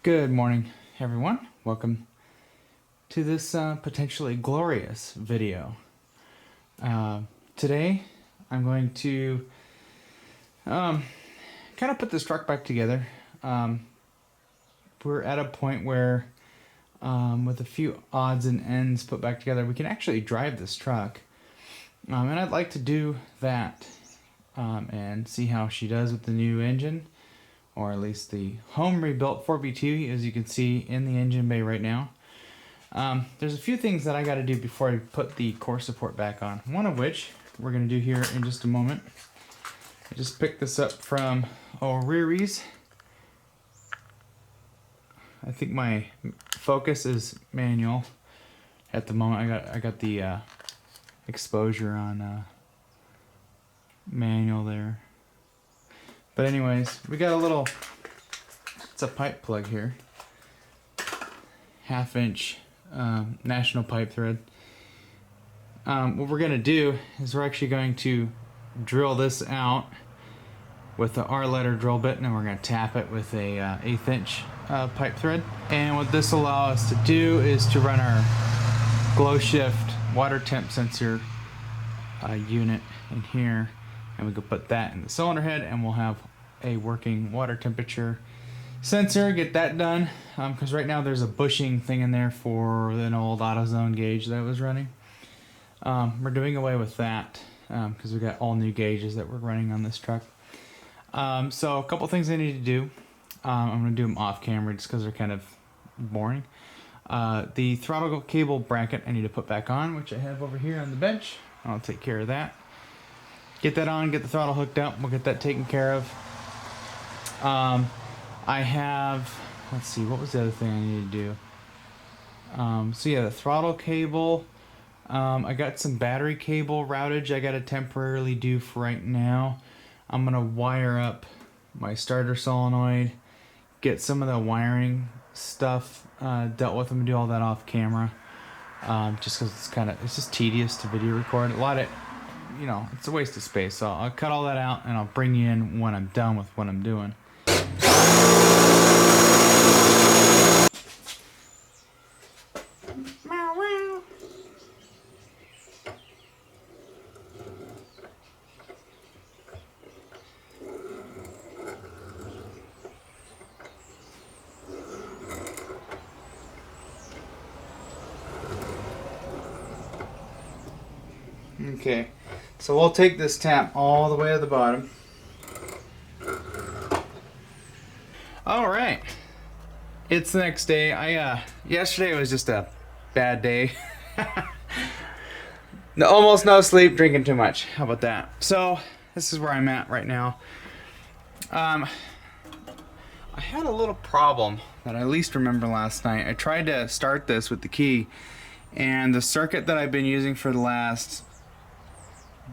Good morning, everyone. Welcome to this potentially glorious video. Today, I'm going to kind of put this truck back together. We're at a point where, with a few odds and ends put back together, we can actually drive this truck. And I'd like to do that and see how she does with the new engine, or at least the home rebuilt 4bt, as you can see in the engine bay right now. There's a few things that I got to do before I put the core support back on. One of which we're going to do here in just a moment. I just picked this up from O'Reilly's. I think my focus is manual at the moment. I got the exposure on manual there. But anyways, we got a little, it's a pipe plug here. 1/2 inch national pipe thread. What we're gonna do is we're actually going to drill this out with the R letter drill bit, and then we're gonna tap it with a 1/8 inch pipe thread. And what this allows us to do is to run our glow shift water temp sensor unit in here, and we can put that in the cylinder head, and we'll have a working water temperature sensor. Get that done, because right now there's a bushing thing in there for an old AutoZone gauge that was running. We're doing away with that because we got all new gauges that we're running on this truck. So a couple things I need to do. I'm going to do them off camera just because they're kind of boring. The throttle cable bracket I need to put back on, which I have over here on the bench. I'll take care of that. Get that on, get the throttle hooked up, we'll get that taken care of. I have, let's see, what was the other thing I need to do? So yeah, the throttle cable. I got some battery cable routage I got to temporarily do for right now. I'm going to wire up my starter solenoid, get some of the wiring stuff dealt with. I'm going to do all that off camera. Just because it's just tedious to video record. A lot of, it's a waste of space. So I'll cut all that out and I'll bring you in when I'm done with what I'm doing. Okay, so we'll take this tap all the way to the bottom. All right, it's the next day. Yesterday was just a bad day. Almost no sleep, drinking too much. How about that? So this is where I'm at right now. I had a little problem that I at least remember last night. I tried to start this with the key, and the circuit that I've been using for the last,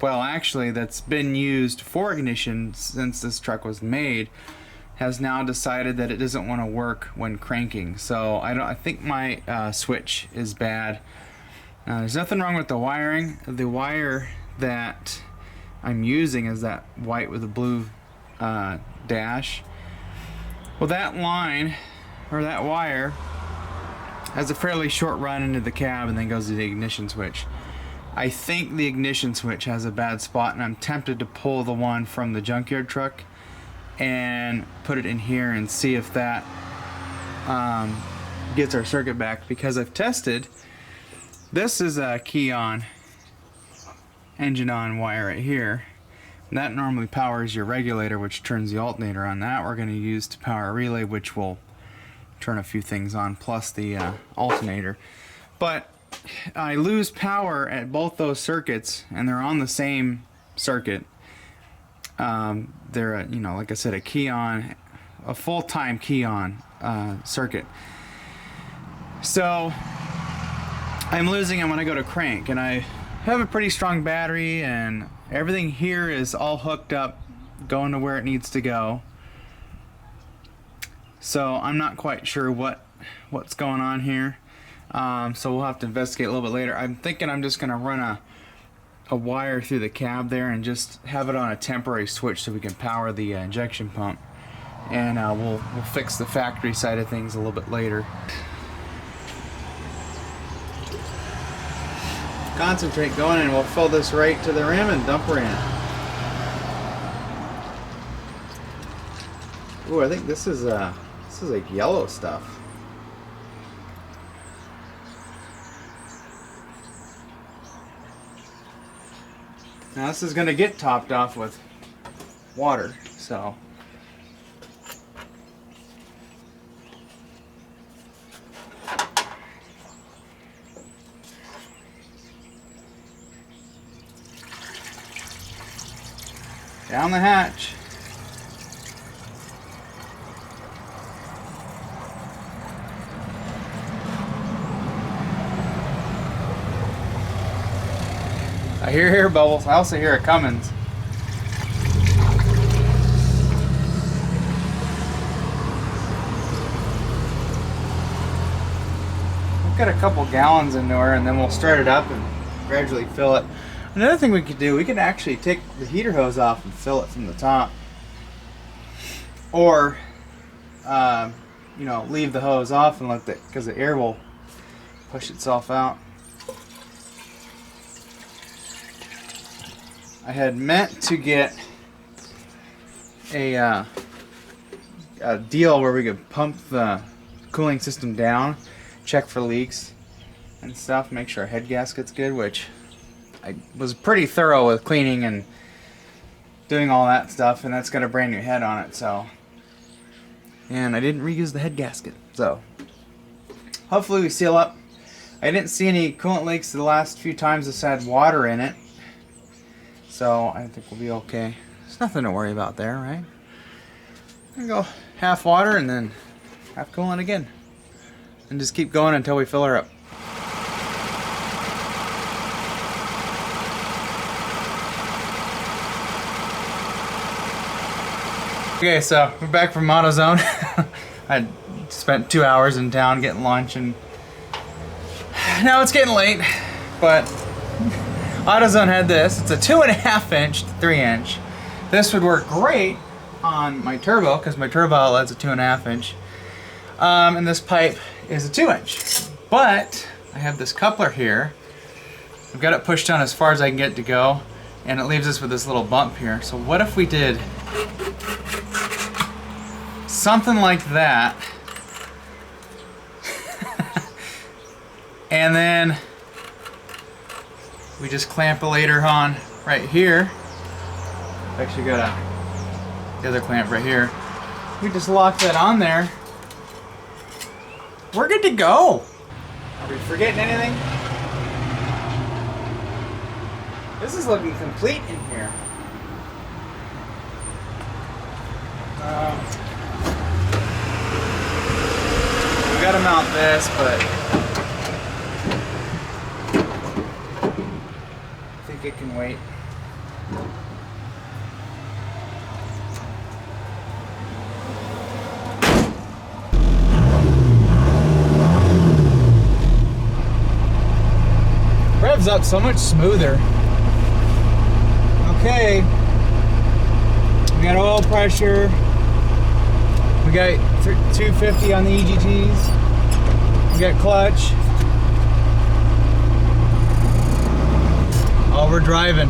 well, actually, that's been used for ignition since this truck was made, has now decided that it doesn't want to work when cranking. So I think my switch is bad. There's nothing wrong with the wiring. The wire that I'm using is that white with a blue dash. Well, that line, or that wire, has a fairly short run into the cab and then goes to the ignition switch. I think the ignition switch has a bad spot, and I'm tempted to pull the one from the junkyard truck and put it in here and see if that gets our circuit back, because I've tested. This is a key on, engine on wire right here. And that normally powers your regulator, which turns the alternator on. That we're going to use to power a relay, which will turn a few things on, plus the alternator. But I lose power at both those circuits, and they're on the same circuit. They're like I said, a key on, a full-time key on circuit. So I'm losing them when I go to crank, and I have a pretty strong battery, and everything here is all hooked up, going to where it needs to go. So I'm not quite sure what's going on here. So we'll have to investigate a little bit later. I'm thinking I'm just going to run a wire through the cab there and just have it on a temporary switch so we can power the injection pump. and we'll fix the factory side of things a little bit later. Concentrate going, and we'll fill this right to the rim and dump her in. Ooh, I think this is like yellow stuff. Now this is going to get topped off with water, so down the hatch. I hear air bubbles. I also hear a Cummins. We've got a couple gallons into her, and then we'll start it up and gradually fill it. Another thing we could do, we could actually take the heater hose off and fill it from the top. Or, you know, leave the hose off and let the, because the air will push itself out. I had meant to get a deal where we could pump the cooling system down, check for leaks and stuff, make sure our head gasket's good, which I was pretty thorough with cleaning and doing all that stuff, and that's got a brand new head on it, so. And I didn't reuse the head gasket, so hopefully we seal up. I didn't see any coolant leaks the last few times this had water in it, so I think we'll be okay. There's nothing to worry about there, right? I'm gonna go half water and then half coolant again, and just keep going until we fill her up. Okay, so we're back from AutoZone. I spent 2 hours in town getting lunch, and now it's getting late, but AutoZone had this. It's a 2.5 inch to 3 inch. This would work great on my turbo because my turbo outlet's a 2.5 inch. And this pipe is a 2 inch. But I have this coupler here. I've got it pushed down as far as I can get it to go, and it leaves us with this little bump here. So what if we did something like that, and then we just clamp a later on right here. I've actually got the other clamp right here. We just lock that on there. We're good to go. Are we forgetting anything? This is looking complete in here. We gotta mount this, but I think it can wait. Revs up so much smoother. Okay, we got oil pressure. We got 250 on the EGTs. We got clutch. Oh, we're driving.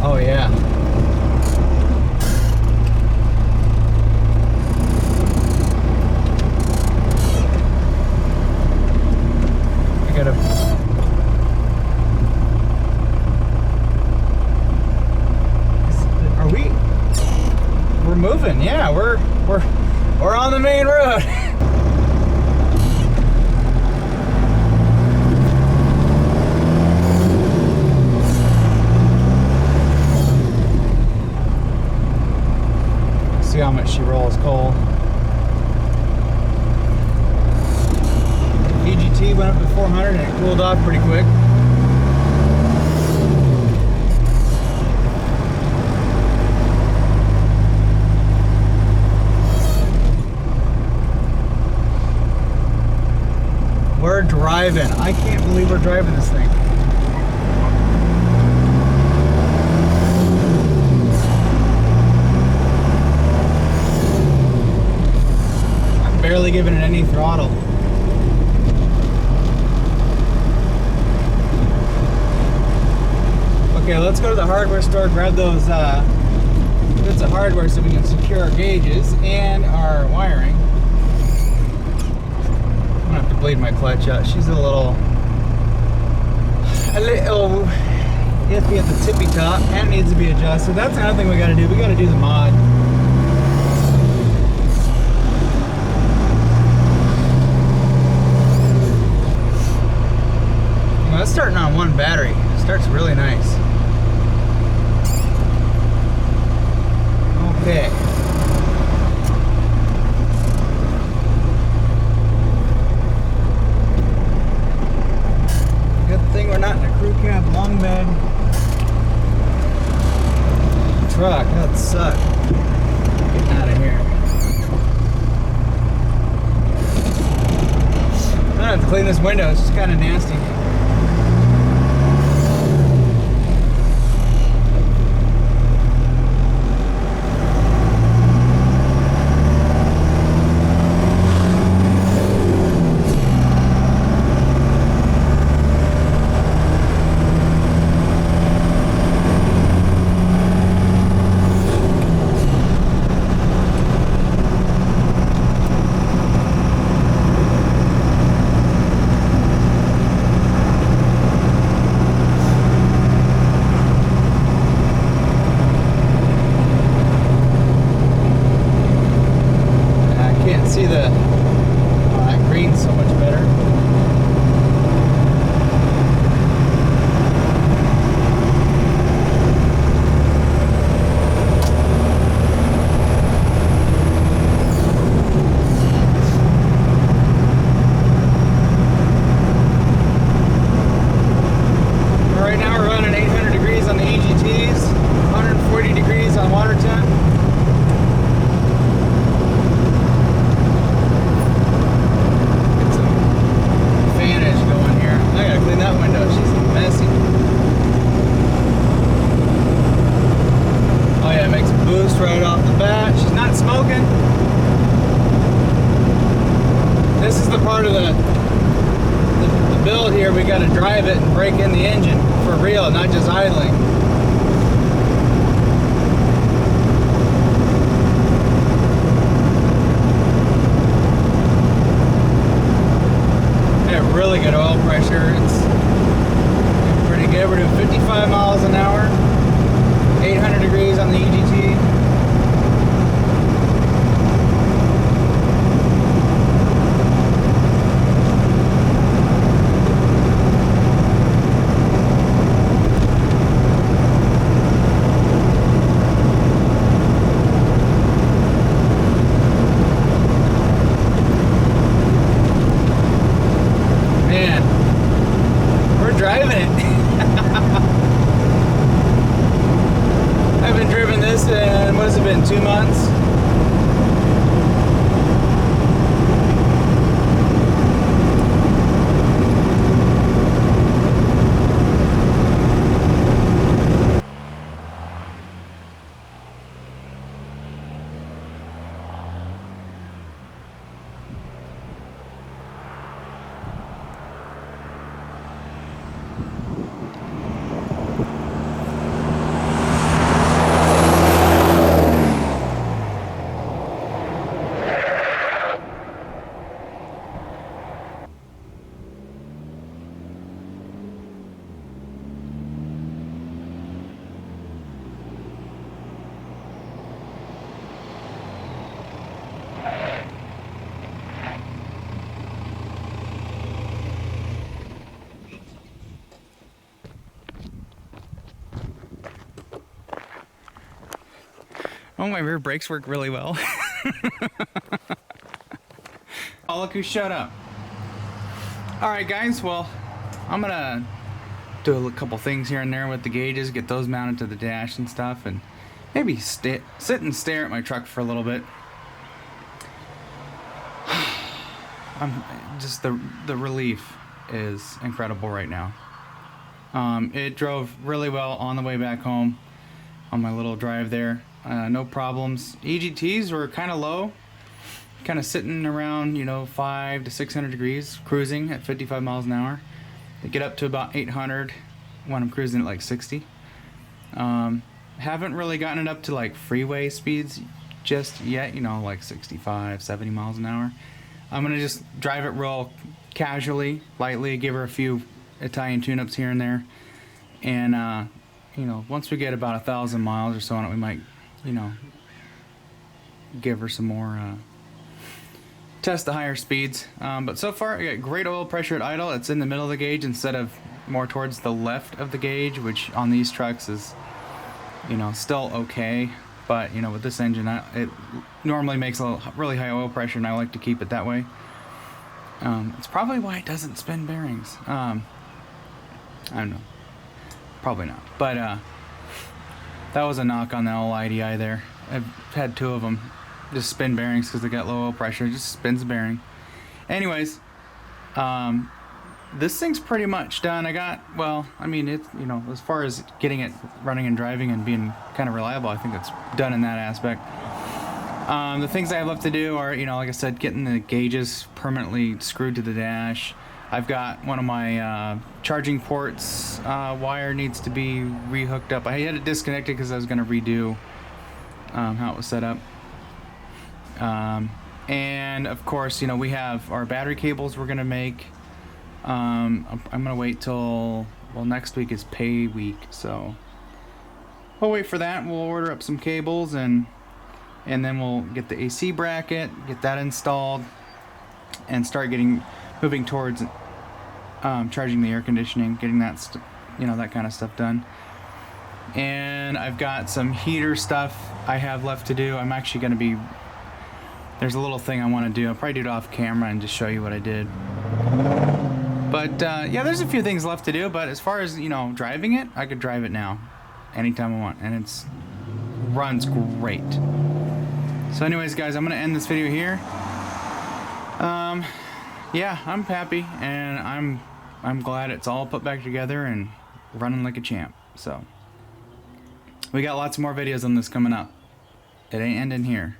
Oh yeah. I gotta. Are we? We're moving. Yeah, we're on the main road. See how much she rolls cold. EGT went up to 400 and it cooled off pretty quick. We're driving. I can't believe we're driving this thing. barely giving it any throttle. Okay, let's go to the hardware store, grab those bits of hardware so we can secure our gauges and our wiring. I'm gonna have to bleed my clutch out. She's a little iffy at the tippy top and needs to be adjusted. That's another thing we gotta do. We gotta do the mod. Well, that's starting on one battery. It starts really nice. Okay. Good thing we're not in a crew cab long bed truck. That would suck. Getting out of here. I'm gonna have to clean this window. It's just kind of nasty. We got to drive it and break in the engine for real, not just idling. Yeah, really good oil pressure. It's pretty good. We're doing 55 miles an hour, 800 degrees on the EGT. What has it been, 2 months? Oh, my rear brakes work really well. Oh, look who showed up. Alright guys, well, I'm gonna do a couple things here and there with the gauges, get those mounted to the dash and stuff, and maybe sit and stare at my truck for a little bit. I'm just the relief is incredible right now. It drove really well on the way back home on my little drive there. No problems. EGTs were kind of low. kind of sitting around, you know, 500 to 600 degrees, cruising at 55 miles an hour. They get up to about 800 when I'm cruising at like 60. Haven't really gotten it up to like freeway speeds just yet, you know, like 65, 70 miles an hour. I'm gonna just drive it real casually, lightly, give her a few Italian tune-ups here and there. And, you know, once we get about 1,000 miles or so on it, we might, you know, give her some more, test the higher speeds. But so far, I got great oil pressure at idle. It's in the middle of the gauge instead of more towards the left of the gauge, which on these trucks is, you know, still okay. But, you know, with this engine, it normally makes a really high oil pressure, and I like to keep it that way. It's probably why it doesn't spin bearings. I don't know. Probably not. But that was a knock on the old IDI there. I've had 2 of them just spin bearings because they got low oil pressure. It just spins the bearing. Anyways, this thing's pretty much done. I got, well, I mean, it's, you know, as far as getting it running and driving and being kind of reliable, I think it's done in that aspect. The things I have left to do are, you know, like I said, getting the gauges permanently screwed to the dash. I've got one of my charging ports wire needs to be rehooked up. I had it disconnected because I was going to redo how it was set up. And of course, you know, we have our battery cables we're going to make. I'm going to wait till, well, next week is pay week, so we'll wait for that. We'll order up some cables and then we'll get the AC bracket, get that installed, and start moving towards charging the air conditioning, getting that you know, that kind of stuff done. And I've got some heater stuff I have left to do. I'm actually going to be, there's a little thing I want to do. I'll probably do it off camera and just show you what I did. But yeah, there's a few things left to do, but as far as, you know, driving it, I could drive it now anytime I want, and it's runs great. So anyways, guys, I'm going to end this video here. Yeah, I'm happy, and I'm glad it's all put back together and running like a champ. So we got lots more videos on this coming up. It ain't ending here.